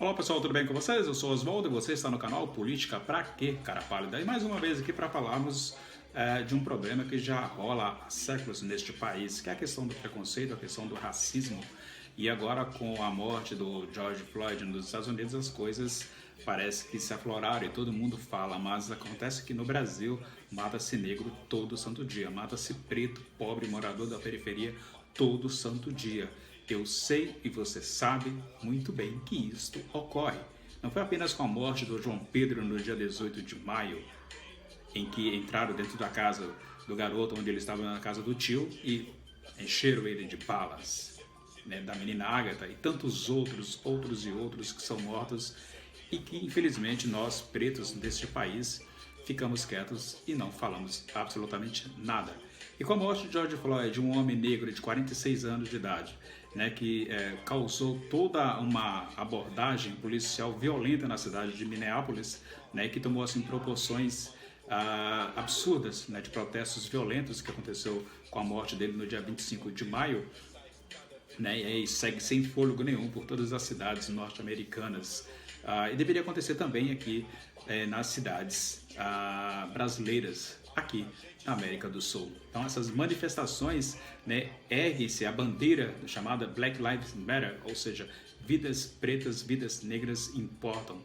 Olá pessoal, tudo bem com vocês? Eu sou Oswaldo e você está no canal Política Pra Quê, Cara Pálida? E mais uma vez aqui para falarmos de um problema que já rola há séculos neste país, que é a questão do preconceito, a questão do racismo. E agora com a morte do George Floyd nos Estados Unidos, as coisas parece que se afloraram e todo mundo fala, mas acontece que no Brasil mata-se negro todo santo dia, mata-se preto, pobre, morador da periferia todo santo dia. Eu sei e você sabe muito bem que isto ocorre. Não foi apenas com a morte do João Pedro no dia 18 de maio, em que entraram dentro da casa do garoto, onde ele estava na casa do tio, e encheram ele de balas, né, da menina Ágata e tantos outros que são mortos e que infelizmente nós, pretos deste país, ficamos quietos e não falamos absolutamente nada. E com a morte de George Floyd, um homem negro de 46 anos de idade, né, que causou toda uma abordagem policial violenta na cidade de Minneapolis, né, que tomou assim proporções absurdas, né, de protestos violentos que aconteceu com a morte dele no dia 25 de maio, né, e segue sem fôlego nenhum por todas as cidades norte-americanas. E deveria acontecer também aqui nas cidades brasileiras, aqui na América do Sul. Então essas manifestações, né, ergue-se a bandeira chamada Black Lives Matter, ou seja, vidas pretas, vidas negras importam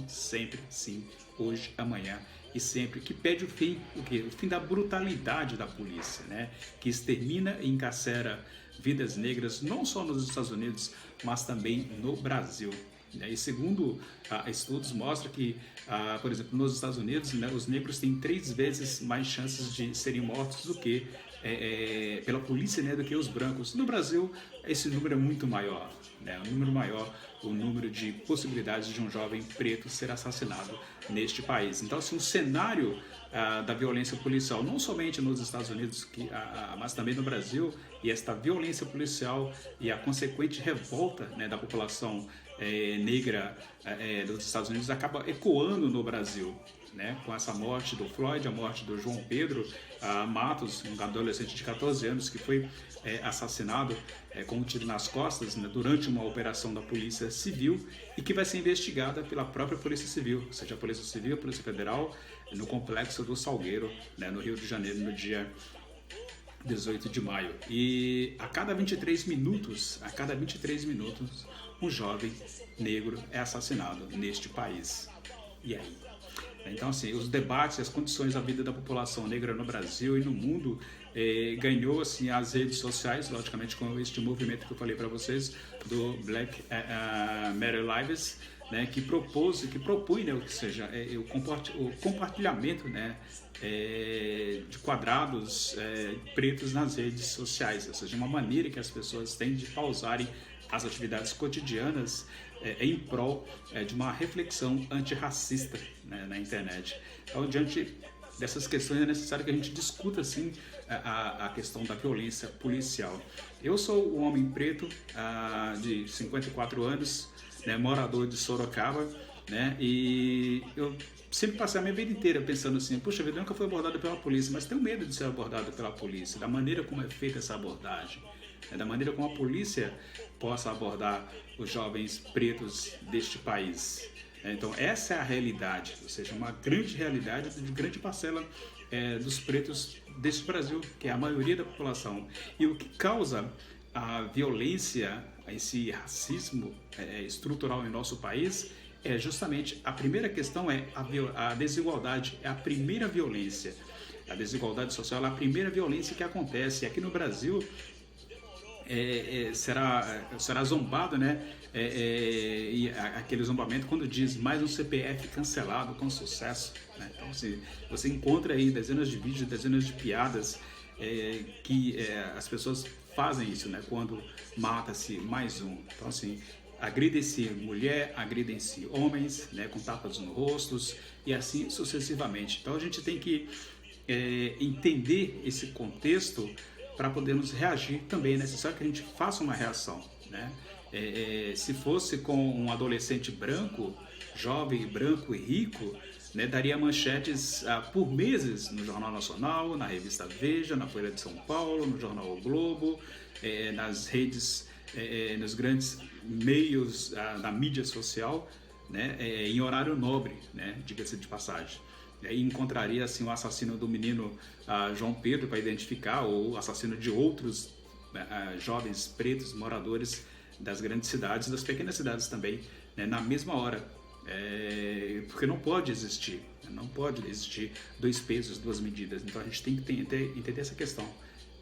sempre, sim, hoje, amanhã e sempre, que pede o fim, o fim da brutalidade da polícia, né, que extermina e encarcera vidas negras não só nos Estados Unidos, mas também no Brasil. E segundo estudos mostram que, por exemplo, nos Estados Unidos, né, os negros têm 3 vezes mais chances de serem mortos do que pela polícia, né, do que os brancos. No Brasil, esse número é muito maior, né, um número maior, o número de possibilidades de um jovem preto ser assassinado neste país. Então, assim, o cenário da violência policial, não somente nos Estados Unidos, mas também no Brasil, e esta violência policial e a consequente revolta, né, da população negra dos Estados Unidos acaba ecoando no Brasil, né? Com essa morte do Floyd, a morte do João Pedro Matos, um adolescente de 14 anos que foi assassinado com um tiro nas costas, né, durante uma operação da Polícia Civil e que vai ser investigada pela própria Polícia Civil, seja a Polícia Civil, a Polícia Federal, no Complexo do Salgueiro, né, no Rio de Janeiro, no dia 18 de maio. E a cada 23 minutos, um jovem negro é assassinado neste país. E aí? Então, assim, os debates, as condições da vida da população negra no Brasil e no mundo ganhou, assim, as redes sociais, logicamente com este movimento que eu falei para vocês, do Black Matter Lives, né, que propõe, né, ou seja, o compartilhamento, né, de quadrados pretos nas redes sociais, ou seja, uma maneira que as pessoas têm de pausarem as atividades cotidianas em prol de uma reflexão antirracista, né, na internet. Então, diante dessas questões, é necessário que a gente discuta assim a questão da violência policial. Eu sou um homem preto de 54 anos, né, morador de Sorocaba, né, e eu sempre passei a minha vida inteira pensando assim, puxa vida, eu nunca fui abordado pela polícia, mas tenho medo de ser abordado pela polícia, da maneira como é feita essa abordagem, da maneira como a polícia possa abordar os jovens pretos deste país. Então essa é a realidade, ou seja, uma grande realidade de grande parcela dos pretos deste Brasil, que é a maioria da população. E o que causa a violência, esse racismo estrutural em nosso país, justamente, a primeira questão é a desigualdade, é a primeira violência. A desigualdade social é a primeira violência que acontece. E aqui no Brasil será zombado, né? E aquele zombamento quando diz mais um CPF cancelado com sucesso, né? Então, assim, você encontra aí dezenas de vídeos, dezenas de piadas que as pessoas fazem isso, né? Quando mata-se mais um. Então, assim, agridem-se mulher, agridem-se homens, né, com tapas no rostos e assim sucessivamente. Então a gente tem que entender esse contexto para podermos reagir também. É necessário que a gente faça uma reação, né? Se fosse com um adolescente branco, jovem, branco e rico, né, daria manchetes por meses no Jornal Nacional, na revista Veja, na Folha de São Paulo, no Jornal O Globo, nas redes nos grandes meios da mídia social, né, em horário nobre, né, diga-se de passagem. E aí encontraria assim, o assassino do menino João Pedro para identificar, ou o assassino de outros jovens pretos moradores das grandes cidades, das pequenas cidades também, né, na mesma hora. Porque não pode existir dois pesos, duas medidas. Então a gente tem que entender essa questão.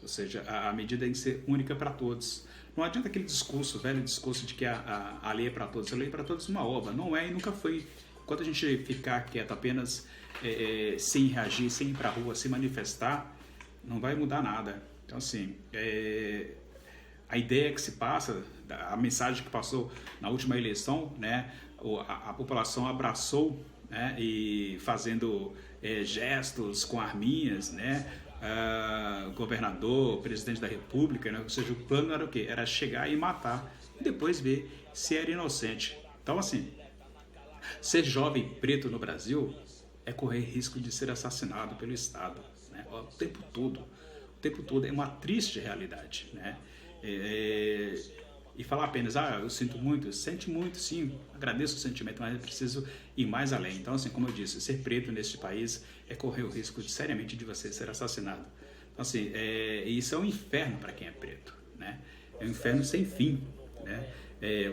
Ou seja, a medida tem que ser única para todos. Não adianta aquele discurso, velho discurso de que a lei é para todos. A lei é para todos uma obra. Não é e nunca foi. Enquanto a gente ficar quieto apenas sem reagir, sem ir para a rua, sem manifestar, não vai mudar nada. Então, assim, a ideia que se passa, a mensagem que passou na última eleição, né, a população abraçou, né, e fazendo gestos com arminhas, né, governador, presidente da república, né, ou seja, o plano era o quê? Era chegar e matar e depois ver se era inocente. Então, assim, ser jovem preto no Brasil é correr risco de ser assassinado pelo Estado, né, o tempo todo. O tempo todo é uma triste realidade, né? E falar apenas, eu sinto muito, sente muito, sim, agradeço o sentimento, mas é preciso ir mais além. Então, assim, como eu disse, ser preto neste país é correr o risco seriamente de você ser assassinado. Então, assim, isso é um inferno para quem é preto, né? É um inferno sem fim, né?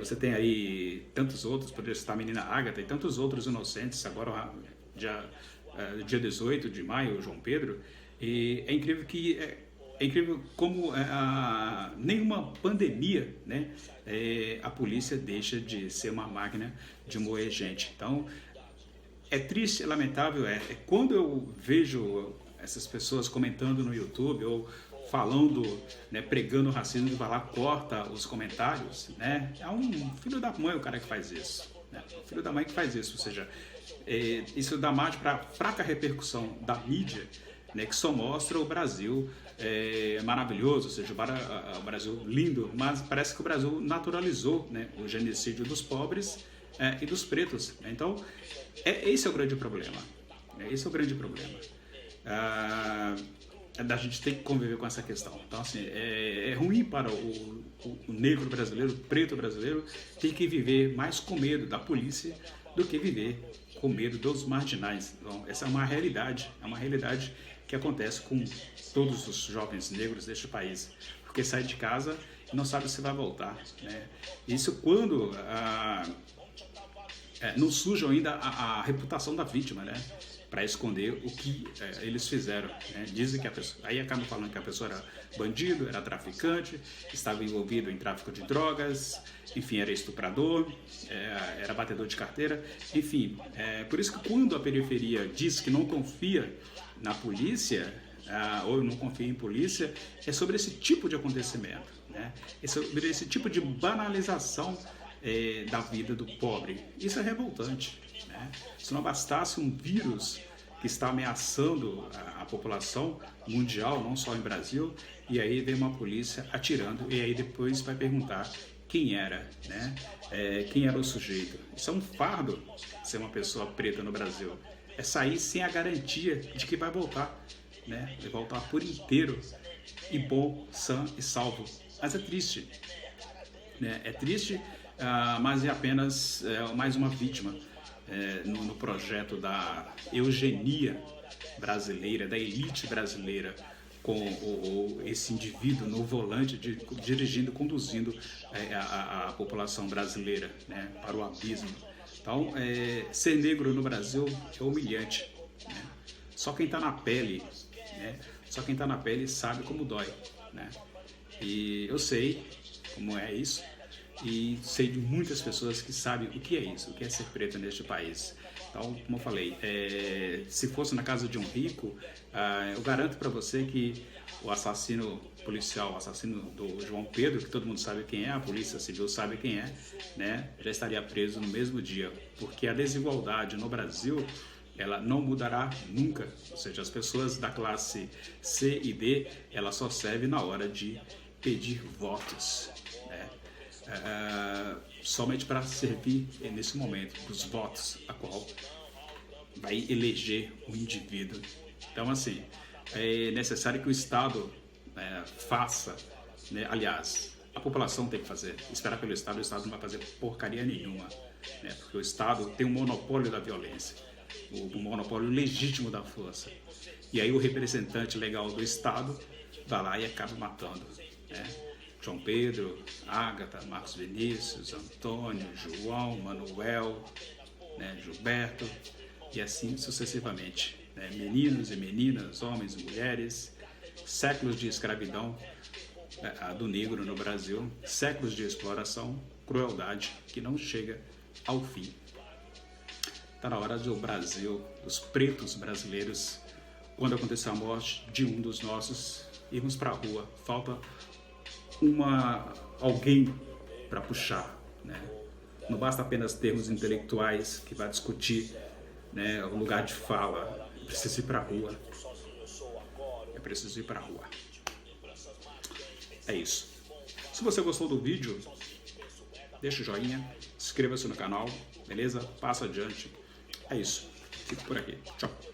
Você tem aí tantos outros, poderia citar a menina Ágata e tantos outros inocentes, agora dia 18 de maio, o João Pedro, e é incrível que... É incrível como nenhuma pandemia, né, a polícia deixa de ser uma máquina de moer gente. Então, é triste, é lamentável. Quando eu vejo essas pessoas comentando no YouTube ou falando, né, pregando o racismo, vai lá, corta os comentários, né, é um filho da mãe o cara que faz isso. Né, o filho da mãe que faz isso. Ou seja, isso dá margem para a fraca repercussão da mídia, né, que só mostra o Brasil maravilhoso, ou seja, o Brasil lindo, mas parece que o Brasil naturalizou, né, o genocídio dos pobres e dos pretos. Então, esse é o grande problema. Esse é o grande problema. A gente tem que conviver com essa questão. Então, assim, é ruim para o negro brasileiro, o preto brasileiro, ter que viver mais com medo da polícia do que viver com medo dos marginais. Então, essa é uma realidade que acontece com todos os jovens negros deste país, porque sai de casa e não sabe se vai voltar, né? Isso quando não sujam ainda a reputação da vítima, né? Para esconder o que eles fizeram, né? Dizem que a pessoa, aí acabam falando que a pessoa era bandido, era traficante, estava envolvido em tráfico de drogas, enfim, era estuprador, era batedor de carteira, enfim. Por isso que quando a periferia diz que não confia na polícia, ou não confia em polícia, é sobre esse tipo de acontecimento, né? É sobre esse tipo de banalização da vida do pobre. Isso é revoltante, né? Se não bastasse um vírus que está ameaçando a população mundial, não só em Brasil, e aí vem uma polícia atirando, e aí depois vai perguntar quem era, né? Quem era o sujeito. Isso é um fardo ser uma pessoa preta no Brasil. É sair sem a garantia de que vai voltar, né? Vai voltar por inteiro e bom, sã e salvo. Mas é triste, né? É triste, mas é apenas mais uma vítima no projeto da eugenia brasileira, da elite brasileira, com esse indivíduo no volante, dirigindo, conduzindo a população brasileira, né, para o abismo. Então, ser negro no Brasil é humilhante, né? Só quem está na pele, né? Só quem está na pele sabe como dói, né? E eu sei como é isso, e sei de muitas pessoas que sabem o que é isso, o que é ser preto neste país. Então, como eu falei, se fosse na casa de um rico, eu garanto para você que o assassino policial, o assassino do João Pedro, que todo mundo sabe quem é, a polícia civil sabe quem é, né, já estaria preso no mesmo dia, porque a desigualdade no Brasil, ela não mudará nunca. Ou seja, as pessoas da classe C e D, ela só serve na hora de pedir votos, né? Somente para servir nesse momento dos votos, a qual vai eleger o indivíduo. Então, assim, é necessário que o Estado faça, né, aliás, A população tem que fazer. Esperar pelo Estado, o Estado não vai fazer porcaria nenhuma, né? Porque o Estado tem um monopólio da violência, o monopólio legítimo da força. E aí o representante legal do Estado vai lá e acaba matando, né? João Pedro, Ágata, Marcos Vinícius, Antônio, João, Manuel, né? Gilberto, e assim sucessivamente, né? Meninos e meninas, homens e mulheres, séculos de escravidão do negro no Brasil, séculos de exploração, crueldade que não chega ao fim. Está na hora do Brasil, dos pretos brasileiros, quando acontecer a morte de um dos nossos, irmos para a rua. Falta alguém para puxar, né? Não basta apenas termos intelectuais que vai discutir, né, o lugar de fala. É preciso ir para a rua. É preciso ir para a rua. É isso. Se você gostou do vídeo, deixa o joinha, inscreva-se no canal, beleza? Passa adiante. É isso. Fico por aqui. Tchau.